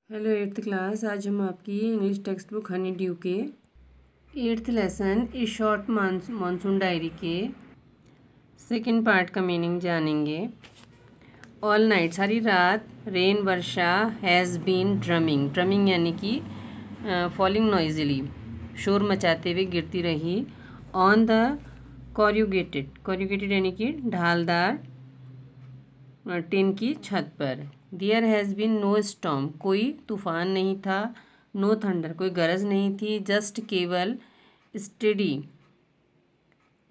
Hello eighth class. आज हम आपकी English text book honeydew के eighth lesson a short monsoon diary के सेकंड पार्ट का मीनिंग जानेंगे। ऑल नाइट सारी रात रेन वर्षा हैज़ बीन ड्रमिंग। ड्रमिंग यानी कि फॉलिंग नॉइजली, शोर मचाते हुए गिरती रही। ऑन द कॉर्यूगेटेड यानी कि ढालदार टिन की छत पर। There has been no storm, कोई तूफान नहीं था। नो थंडर, कोई गरज नहीं थी। जस्ट केवल स्टेडी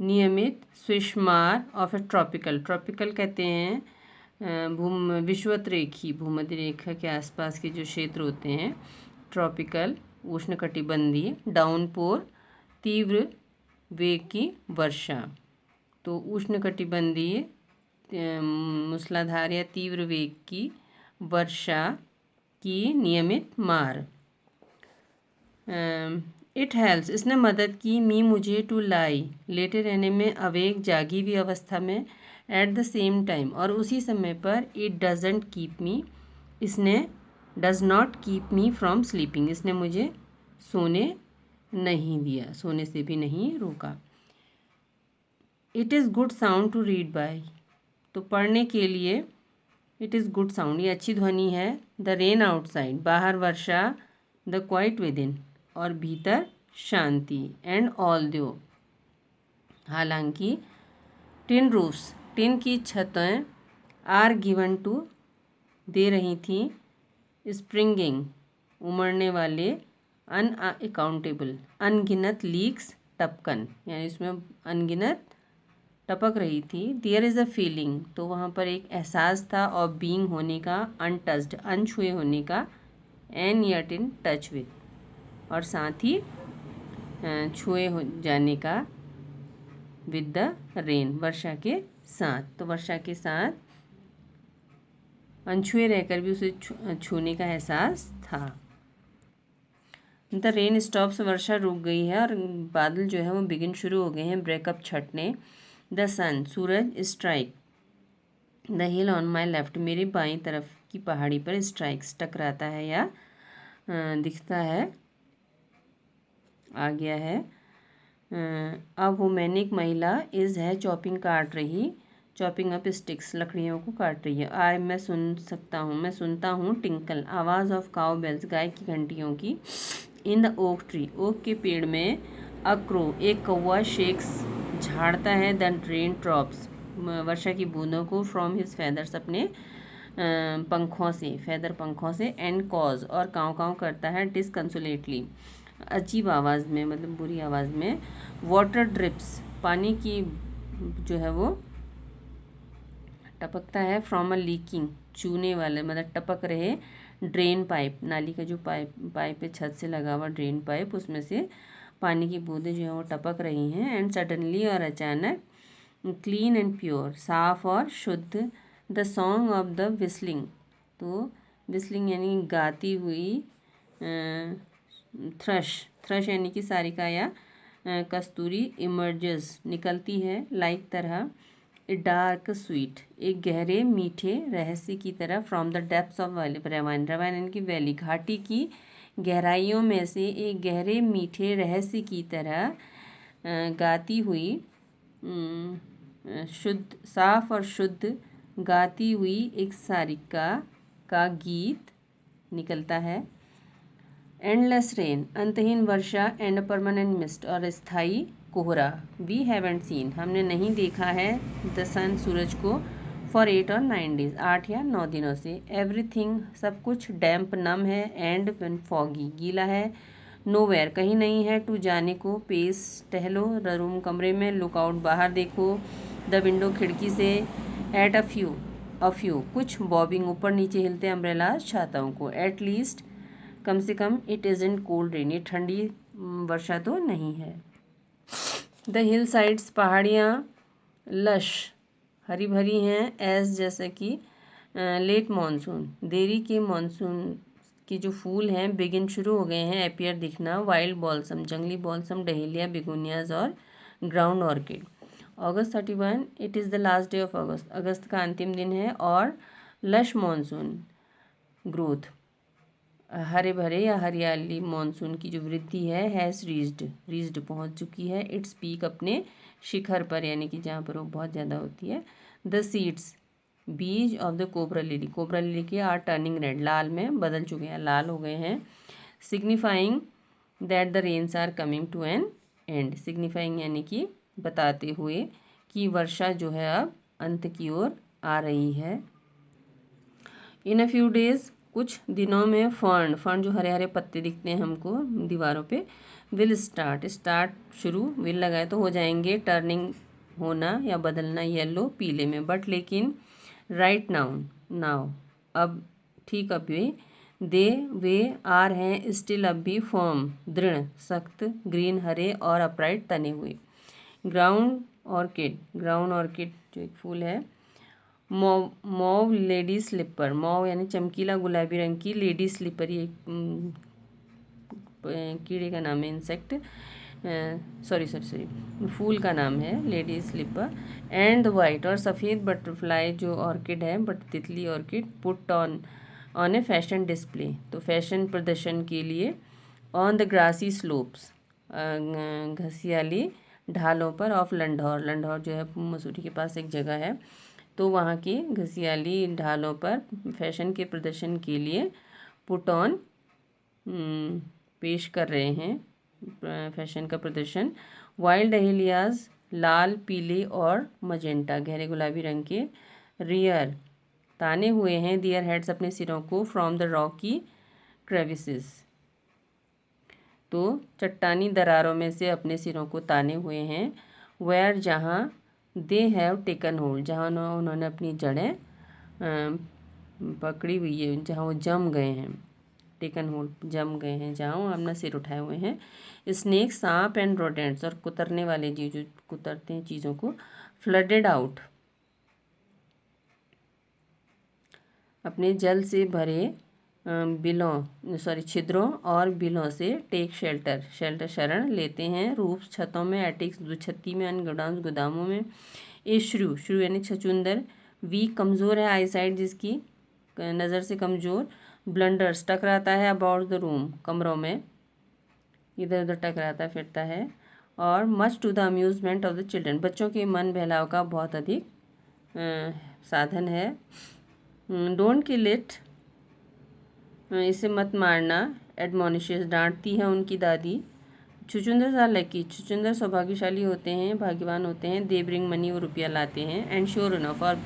नियमित स्विशमार ऑफ ए ट्रॉपिकल कहते हैं विषुवत रेखी, भूमध्य रेखा के आसपास के जो क्षेत्र होते हैं ट्रॉपिकल, उष्णकटिबंधीय। डाउनपोर, तीव्र वेग की वर्षा। तो उष्णकटिबंधीय मूसलाधार या तीव्र वेग की वर्षा की नियमित मार। इट हेल्प्स, इसने मदद की। मी, मुझे। टू लाई, लेटे रहने में। अवेक, जागी हुई अवस्था में। एट द सेम टाइम, और उसी समय पर। इट डजेंट कीप मी, इसने does not keep me from sleeping, इसने मुझे सोने नहीं दिया, सोने से भी नहीं रोका। It is good sound to read by, तो पढ़ने के लिए इट इज़ गुड साउंड, ये अच्छी ध्वनि है। द रेन आउटसाइड, बाहर वर्षा। द क्वाइट विद इन, और भीतर शांति। एंड ऑल दो, हालांकि। टिन रूफ्स, टिन की छतें। आर गिवन टू, दे रही थी। स्प्रिंगिंग, उमड़ने वाले। अनअकाउंटेबल, अनगिनत। लीक्स, टपकन, यानी इसमें अनगिनत टपक रही थी। देयर इज़ अ फीलिंग, तो वहाँ पर एक एहसास था। ऑफ बीइंग, होने का। अनटच्ड, अनछुए होने का। And yet in touch with, और साथ ही छुए हो जाने का। विद द रेन, वर्षा के साथ, तो वर्षा के साथ अनछुए रहकर भी उसे छूने का एहसास था। द रेन स्टॉप्स, वर्षा रुक गई है और बादल जो है वो बिगिन शुरू हो गए हैं ब्रेकअप छटने। द सन, सूरज। Strike the hill on my left, मेरे बाईं तरफ की पहाड़ी पर। स्ट्राइक्स, टकराता है या दिखता है, आ गया है। अब वो मैंने एक महिला। इज़ है, चॉपिंग, काट रही। चॉपिंग अप स्टिक्स, लकड़ियों को काट रही है। आई, मैं सुन सकता हूँ, मैं सुनता हूँ। टिंकल, आवाज़। ऑफ काउ बेल्स, गाय की घंटियों की। In the oak tree, oak के पेड़ में। अ क्रो, एक कौवा। शेक्स, झाड़ता है। द रेन ड्रॉप्स, वर्षा की बूंदों को। फ्रॉम हिज फेदर्स, अपने पंखों से, फेदर पंखों से। एंड कॉज, और काँव काँव करता है। डिसकंसोलेटली, अजीब आवाज़ में, मतलब बुरी आवाज़ में। वाटर ड्रिप्स, पानी की जो है वो टपकता है। फ्रॉम अ लीकिंग, चूने वाले, मतलब टपक रहे। ड्रेन पाइप, नाली का जो पाइप है छत से लगा हुआ ड्रेन पाइप, उसमें से पानी की बूंदें जो है वो टपक रही हैं। एंड सडनली, और अचानक। क्लीन एंड प्योर, साफ और शुद्ध। The song of the whistling, तो विस्लिंग यानी गाती हुई। थ्रश यानी कि सारिका या कस्तूरी। इमर्जेस, निकलती है। लाइक, तरह। ए डार्क स्वीट, एक गहरे मीठे रहस्य की तरह। फ्रॉम द डेप्थ्स ऑफ रवान, रवान यानी कि वैली, घाटी की गहराइयों में से। एक गहरे मीठे रहस्य की तरह गाती हुई, शुद्ध, साफ और शुद्ध गाती हुई एक सारिका का गीत निकलता है। एंडलेस रेन, अंतहीन वर्षा। एंड परमानेंट मिस्ट, और स्थायी कोहरा। वी हैवेंट सीन, हमने नहीं देखा है। द सन, सूरज को। फॉर 8 और 9 डेज, 8 या 9 दिनों से। एवरीथिंग, सब कुछ। डैम्प, नम है। एंड फॉगी, गीला है। नोवेयर, कहीं नहीं है। टू, जाने को। पेस, टहलो। द रूम, कमरे में। लुक आउट, बाहर देखो। द विंडो, खिड़की से। एट अ फ्यू, कुछ। बॉबिंग, ऊपर नीचे हिलते अम्ब्रेला, छाताओं को। एट लीस्ट, कम से कम। इट इज़ेंट कोल्ड रेन, ये ठंडी वर्षा तो नहीं है। द हिल साइड्स, पहाड़ियाँ। लश, हरी भरी हैं। एज, जैसे कि। लेट मानसून, देरी के मानसून के जो फूल हैं बिगिन, शुरू हो गए हैं। अपीयर, दिखना। वाइल्ड बॉल्सम, जंगली बॉल्सम। डहेलिया, बिगोनियाज और ground orchid. August 31, it is the last day of August, अगस्त का अंतिम दिन है। और लश मानसून ग्रोथ, हरे भरे या हरियाली मानसून की जो वृद्धि है हैज़ रीच्ड पहुंच चुकी है इट्स पीक अपने शिखर पर, यानी कि जहाँ पर वो बहुत ज़्यादा होती है। द सीड्स बीज ऑफ द कोबरा लिली के आर टर्निंग रेड, लाल में बदल चुके हैं, लाल हो गए हैं। Signifying that the rains are coming to an end, signifying यानी कि बताते हुए कि वर्षा जो है अब अंत की ओर आ रही है। इन अ फ्यू डेज, कुछ दिनों में फर्न जो हरे हरे पत्ते दिखते हैं हमको दीवारों पे, विल स्टार्ट शुरू, विल लगाए तो हो जाएंगे, टर्निंग होना या बदलना येलो पीले में, बट लेकिन राइट नाउ अब ठीक अभी, दे वे आर हैं स्टिल अब भी फर्म दृढ़ सख्त, ग्रीन हरे और अपराइट तने हुए। ग्राउंड ऑर्किड जो एक फूल है, मॉव लेडी स्लीपर, मॉव यानी चमकीला गुलाबी रंग की, लेडी स्लीपर ये कीड़े का नाम है, इंसेक्ट, सॉरी फूल का नाम है lady slipper. And the white, और सफ़ेद बटरफ्लाई जो ऑर्किड है, तितली orchid, put on a fashion display, तो फैशन प्रदर्शन के लिए, ऑन द ग्रासी स्लोप्स, घसियाली ढालों पर, ऑफ लंढौर जो है मसूरी के पास एक जगह है, तो वहाँ की घसियाली ढालों पर फैशन के प्रदर्शन के लिए पुट ऑन पेश कर रहे हैं फैशन का प्रदर्शन। वाइल्ड डहेलियाज, लाल पीले और मजेंटा गहरे गुलाबी रंग के, रियर ताने हुए हैं, दियर हेड्स अपने सिरों को, फ्रॉम द रॉकी क्रेविसेस, तो चट्टानी दरारों में से अपने सिरों को ताने हुए हैं। वेयर जहाँ, दे हैव टेकन होल्ड जहाँ उन्होंने अपनी जड़ें पकड़ी हुई है, जहाँ वो जम गए हैं, टेकन होल्ड जम गए हैं, जहाँ वो अपना सिर उठाए हुए हैं। स्नेक सांप एंड रोडेंट्स, और कुतरने वाले जीव जो कुतरते हैं चीज़ों को, फ्लडेड आउट अपने जल से भरे छिद्रों और बिलों से, टेक शेल्टर शरण लेते हैं, रूफ्स छतों में, एटिक्स दुछत्ती में, अनगोडाउंस गोदामों में। ए श्रू यानी छचुंदर, वीक कमज़ोर है, आईसाइट जिसकी नज़र से कमज़ोर, ब्लंडर्स टकराता है, अबाउट द रूम कमरों में, इधर उधर टकराता फिरता है, और much to the amusement of the children, बच्चों के मन बहलाव का बहुत अधिक साधन है। डोंट किल इट, इसे मत मारना, एडमोनिशियस डांटती है उनकी दादी। छुचुंदर आर लकी, छुचुंदर सौभाग्यशाली होते हैं, भाग्यवान होते हैं। दे ब्रिंग मनी, वो रुपया लाते हैं। एंड श्योर इनफ, और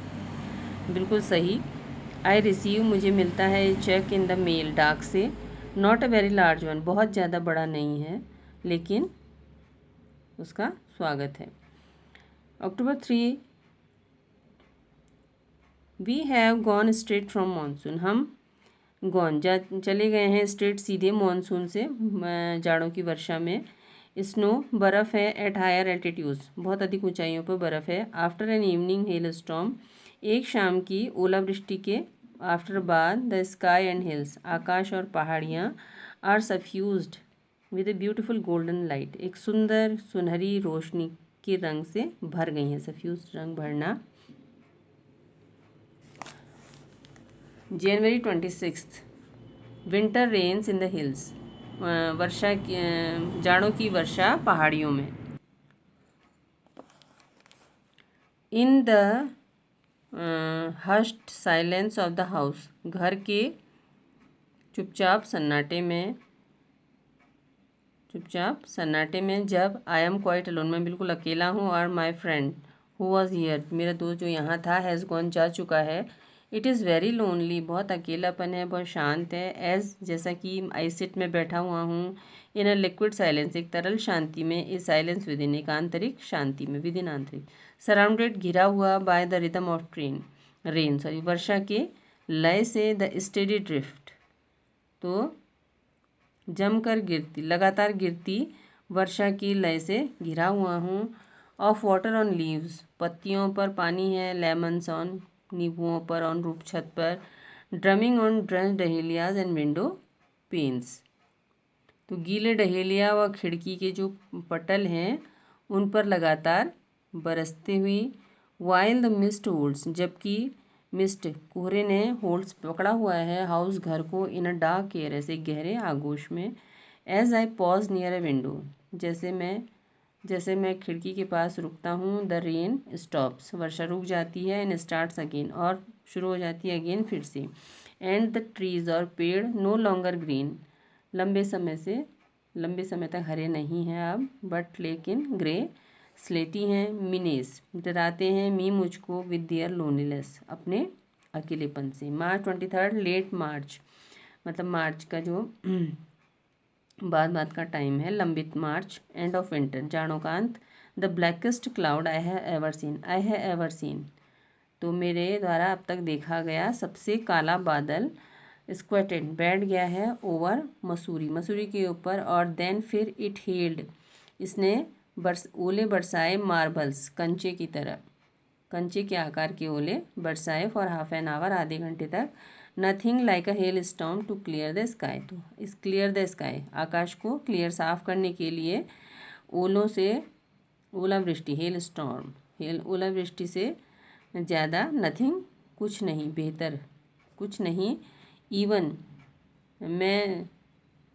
बिल्कुल सही, आई रिसीव मुझे मिलता है, चेक इन द मेल डाक से, not a very large one, बहुत ज़्यादा बड़ा नहीं है लेकिन उसका स्वागत है। October 3, we have gone straight from monsoon, हम चले गए हैं स्ट्रेट सीधे मानसून से, जाड़ों की वर्षा में। स्नो बर्फ़ है, एट हायर एल्टीट्यूड्स, बहुत अधिक ऊंचाइयों पर बर्फ़ है। After an evening hailstorm, एक शाम की ओलावृष्टि के आफ्टर बाद, द स्काई एंड हिल्स, आकाश और पहाड़ियाँ, are suffused with a beautiful golden light, एक सुंदर सुनहरी रोशनी के रंग से भर गई हैं, सफ्यूज रंग भरना। January 26, winter rains in the hills, वर्षा जाड़ों की वर्षा पहाड़ियों में। In the hushed silence of the house, घर के चुपचाप सन्नाटे में, जब आई एम क्वाइट अलोन, मैं बिल्कुल अकेला हूँ, और my friend who was here, मेरा दोस्त जो यहाँ था, हैज़ गॉन जा चुका है। इट इज़ वेरी लोनली, बहुत अकेलापन है, बहुत शांत है। एज जैसा कि आई सिट में बैठा हुआ हूँ, इन अ लिक्विड साइलेंस, एक तरल शांति में, ए साइलेंस विद इन, एक आंतरिक शांति में, विद इन आंतरिक, सराउंडेड घिरा हुआ, by the rhythm of rain वर्षा के लय से, द स्टेडी ड्रिफ्ट, तो जमकर गिरती, लगातार गिरती वर्षा की लय से घिरा हुआ हूँ। ऑफ वाटर ऑन लीव्स, पत्तियों पर पानी है, लेमन्स ऑन, नींबुओं पर, ऑन रूप छत पर, drumming on drenched dahlias and window panes, तो गीले डहेलिया व खिड़की के जो पटल हैं उन पर लगातार बरसते हुई। वाइल द मिस्ट होल्ड्स, जबकि मिस्ट कोहरे ने होल्ड्स पकड़ा हुआ है हाउस घर को इन अ डार्क एयर ऐसे गहरे आगोश में। As I pause near a window जैसे मैं खिड़की के पास रुकता हूँ। द रेन स्टॉप्स वर्षा रुक जाती है। एंड स्टार्ट्स अगेन और शुरू हो जाती है अगेन फिर से। एंड द ट्रीज और पेड़ नो लॉन्गर ग्रीन लंबे समय तक हरे नहीं हैं अब, बट लेकिन ग्रे स्लेटी हैं। मिनेस डराते हैं मी मुझको विद देयर लोनलीनेस अपने अकेलेपन से। मार्च 23 लेट मार्च मतलब मार्च का जो बाद का टाइम है। लंबित मार्च एंड ऑफ विंटर जाड़ों का अंत। The blackest cloud I have ever seen तो मेरे द्वारा अब तक देखा गया सबसे काला बादल स्क्वेटेड बैठ गया है ओवर मसूरी के ऊपर। और देन फिर इट हेल्ड इसने ओले बरसाए मार्बल्स कंचे के आकार के ओले बरसाए फॉर हाफ एन आवर आधे घंटे तक। Nothing like a hail storm to clear the sky तो इस क्लियर द स्काई आकाश को क्लियर साफ करने के लिए ओलों से ओलावृष्टि ओलावृष्टि से ज़्यादा नथिंग कुछ नहीं बेहतर कुछ नहीं। इवन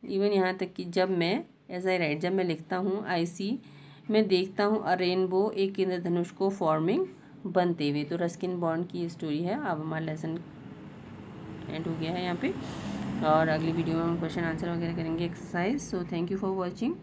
यहाँ तक कि जब मैं एज आई राइट जब मैं लिखता हूँ आई सी मैं देखता हूँ अ रेनबो एक इंद्रधनुष को फॉर्मिंग बनते हुए। तो रस्किन बॉन्ड की स्टोरी है। अब हमारा लेसन एंड हो गया है यहाँ पे और अगली वीडियो में हम क्वेश्चन आंसर वगैरह करेंगे exercise. So thank you for watching.